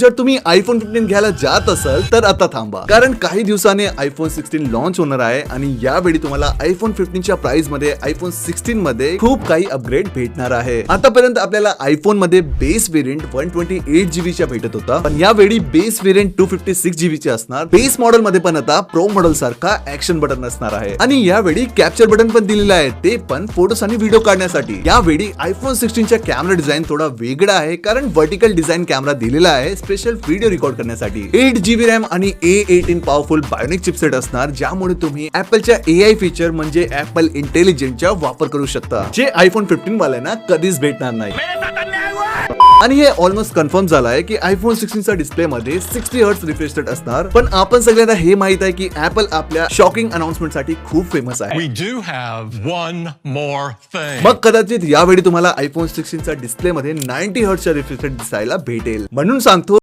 जर तुम्ही आयफोन 15 घ्यायला जात असाल तर आता थांबा, कारण काही दिवसाने आयफोन 16 लॉन्च होणार आहे आणि यावेळी तुम्हाला आयफोन 15 च्या प्राइस मध्ये आयफोन 16 मध्ये खूप काही अपग्रेड भेटणार आहे. आतापर्यंत आपल्याला आयफोन मध्ये बेस व्हेरियंट 128GB चा भेटत होता, पण यावेळी बेस व्हेरियंट 256GB चे असणार. बेस मॉडेल मध्ये पण आता प्रो मॉडेल सारखा ऍक्शन बटन असणार आहे आणि यावेळी कॅप्चर बटन पण दिलेलं आहे, ते पण फोटोज आणि व्हिडिओ काढण्यासाठी. यावेळी आयफोन 16 च्या कॅमेरा डिझाईन थोडा वेगळा आहे, कारण वर्टिकल डिझाईन कॅमेरा दिलेला आहे स्पेशल व्हिडिओ रेकॉर्ड करण्यासाठी. 8GB रॅम आणि A18 पॉवरफुल बायोनिक चिपसेट असणार, ज्यामुळे तुम्ही ऍपलच्या AI फीचर म्हणजे ऍपल इंटेलिजन्सचा वापर करू शकता, जे आयफोन 15 वाल्यांना कधीच भेटणार नाही. आणि हे ऑलमोस्ट कन्फर्म झालं आहे की आयफोन 16 चा डिस्प्ले मध्ये 60 हर्ट्ज रिफ्रेश रेट असणार. पण आपण सगळ्यांना हे माहित आहे की ऍपल आपल्या शॉकिंग अनाउन्समेंट साठी खूप फेमस आहे. We do have one more thing. मग कदाचित यावेळी तुम्हाला आयफोन 16 चा डिस्प्ले मध्ये 90 हर्ट्ज चा रिफ्रेश रेट दिसायला भेटेल. म्हणून सांगतो